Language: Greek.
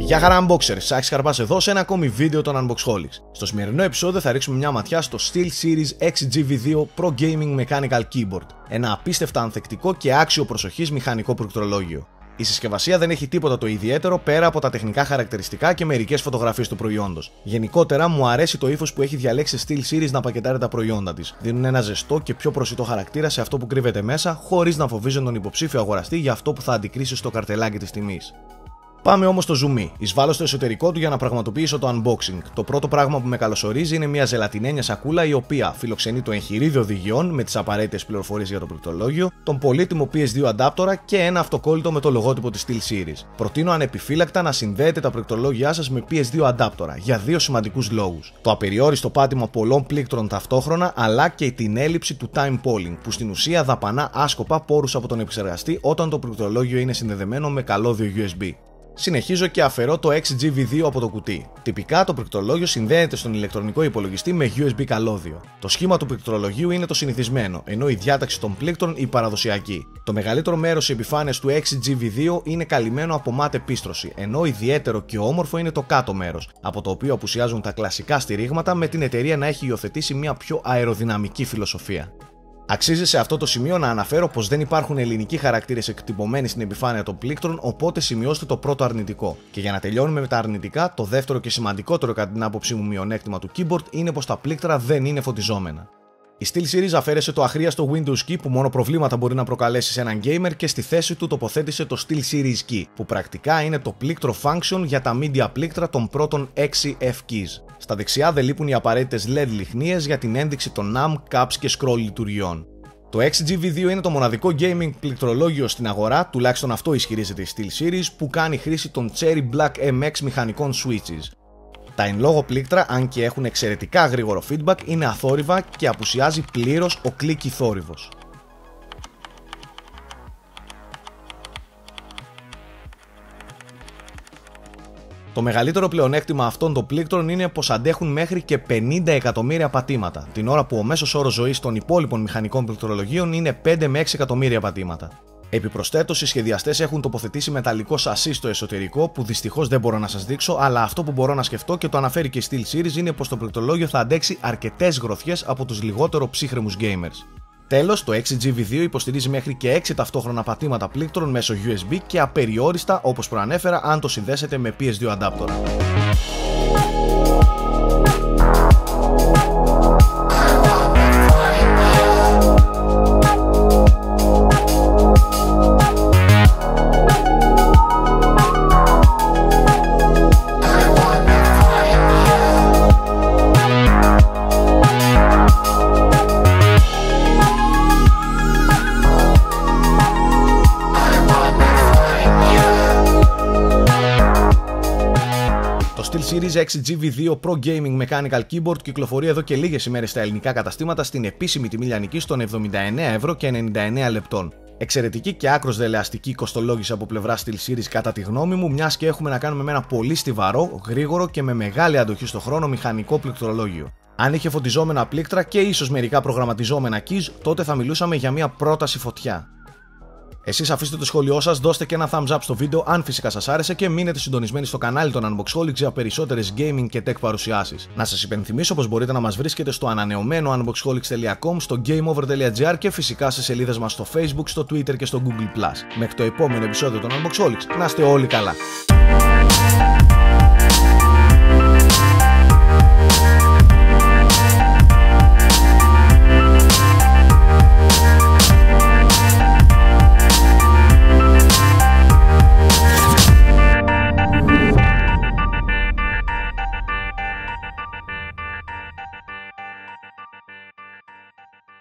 Γεια χαρά Unboxers, Σάκης Καρπάς εδώ σε ένα ακόμη βίντεο των Unboxholics. Στο σημερινό επεισόδιο θα ρίξουμε μια ματιά στο SteelSeries XGV2 Pro Gaming Mechanical Keyboard, ένα απίστευτα ανθεκτικό και άξιο προσοχής μηχανικό πληκτρολόγιο. Η συσκευασία δεν έχει τίποτα το ιδιαίτερο πέρα από τα τεχνικά χαρακτηριστικά και μερικές φωτογραφίες του προϊόντος. Γενικότερα μου αρέσει το ύφος που έχει διαλέξει SteelSeries να πακετάρει τα προϊόντα της. Δίνουν ένα ζεστό και πιο προσιτό χαρακτήρα σε αυτό που κρύβεται μέσα, χωρίς να φοβίζουν τον υποψήφιο αγοραστή για αυτό που θα αντικρίσει στο καρτελάκι της τιμής. Πάμε όμως στο zoom. Εισβάλλω στο εσωτερικό του για να πραγματοποιήσω το unboxing. Το πρώτο πράγμα που με καλωσορίζει είναι μια ζελατινένια σακούλα η οποία φιλοξενεί το εγχειρίδιο οδηγιών με τις απαραίτητες πληροφορίες για το πληκτρολόγιο, τον πολύτιμο PS2 αντάπτορα και ένα αυτοκόλλητο με το λογότυπο της SteelSeries. Προτείνω ανεπιφύλακτα να συνδέετε τα πληκτρολόγια σας με PS2 αντάπτορα για δύο σημαντικούς λόγους. Το απεριόριστο πάτημα πολλών πλήκτρων ταυτόχρονα αλλά και την έλλειψη του time polling που στην ουσία δαπανά άσκοπα πόρους από τον επεξεργαστή όταν το πληκτρολόγιο είναι συνδεδεμένο με καλώδιο USB. Συνεχίζω και αφαιρώ το XGV2 από το κουτί. Τυπικά το πληκτρολόγιο συνδέεται στον ηλεκτρονικό υπολογιστή με USB καλώδιο. Το σχήμα του πληκτρολογίου είναι το συνηθισμένο, ενώ η διάταξη των πλήκτρων η παραδοσιακή. Το μεγαλύτερο μέρος της επιφάνειας του XGV2 είναι καλυμμένο από μάτ επίστρωση, ενώ ιδιαίτερο και όμορφο είναι το κάτω μέρος, από το οποίο απουσιάζουν τα κλασικά στηρίγματα με την εταιρεία να έχει υιοθετήσει μια πιο αεροδυναμική φιλοσοφία. Αξίζει σε αυτό το σημείο να αναφέρω πως δεν υπάρχουν ελληνικοί χαρακτήρες εκτυπωμένοι στην επιφάνεια των πλήκτρων, οπότε σημειώστε το πρώτο αρνητικό. Και για να τελειώνουμε με τα αρνητικά, το δεύτερο και σημαντικότερο κατά την άποψή μου μειονέκτημα του keyboard είναι πως τα πλήκτρα δεν είναι φωτιζόμενα. Η SteelSeries αφαίρεσε το αχρίαστο Windows Key που μόνο προβλήματα μπορεί να προκαλέσει σε έναν gamer και στη θέση του τοποθέτησε το SteelSeries Key, που πρακτικά είναι το πλήκτρο function για τα media πλήκτρα των πρώτων 6 F-keys. Στα δεξιά δεν λείπουν οι απαραίτητες LED λιχνίες για την ένδειξη των NAM, caps και scroll λειτουργιών. Το XGV2 είναι το μοναδικό gaming πληκτρολόγιο στην αγορά, τουλάχιστον αυτό ισχυρίζεται η SteelSeries, που κάνει χρήση των Cherry Black MX μηχανικών switches. Τα εν λόγω πλήκτρα, αν και έχουν εξαιρετικά γρήγορο feedback, είναι αθόρυβα και απουσιάζει πλήρως ο κλίκι θόρυβος. Το μεγαλύτερο πλεονέκτημα αυτών των πλήκτρων είναι πως αντέχουν μέχρι και 50 εκατομμύρια πατήματα, την ώρα που ο μέσος όρος ζωής των υπόλοιπων μηχανικών πληκτρολογίων είναι 5 με 6 εκατομμύρια πατήματα. Επιπροσθέτως, οι σχεδιαστές έχουν τοποθετήσει μεταλλικό σασί στο εσωτερικό που δυστυχώς δεν μπορώ να σας δείξω, αλλά αυτό που μπορώ να σκεφτώ και το αναφέρει και η SteelSeries είναι πως το πληκτρολόγιο θα αντέξει αρκετές γροθιές από τους λιγότερο ψύχρεμους gamers. Τέλος, το XGV2 υποστηρίζει μέχρι και 6 ταυτόχρονα πατήματα πλήκτρων μέσω USB και απεριόριστα όπως προανέφερα αν το συνδέσετε με PS2 αντάπτορα. SteelSeries XGV2 Pro Gaming Mechanical Keyboard κυκλοφορεί εδώ και λίγες ημέρες στα ελληνικά καταστήματα στην επίσημη τιμή λιανικής των 79 ευρώ και 99 λεπτών. Εξαιρετική και άκρως δελεαστική κοστολόγηση από πλευρά SteelSeries κατά τη γνώμη μου, μιας και έχουμε να κάνουμε με ένα πολύ στιβαρό, γρήγορο και με μεγάλη αντοχή στο χρόνο μηχανικό πληκτρολόγιο. Αν είχε φωτιζόμενα πλήκτρα και ίσως μερικά προγραμματιζόμενα keys, τότε θα μιλούσαμε για μια πρόταση φωτιά. Εσείς αφήστε το σχόλιο σας, δώστε και ένα thumbs up στο βίντεο αν φυσικά σας άρεσε και μείνετε συντονισμένοι στο κανάλι των Unboxholics για περισσότερες gaming και tech παρουσιάσεις. Να σας υπενθυμίσω πως μπορείτε να μας βρίσκετε στο ανανεωμένο unboxholics.com, στο gameover.gr και φυσικά σε σελίδες μας στο Facebook, στο Twitter και στο Google+. Μέχρι το επόμενο επεισόδιο των Unboxholics, να είστε όλοι καλά!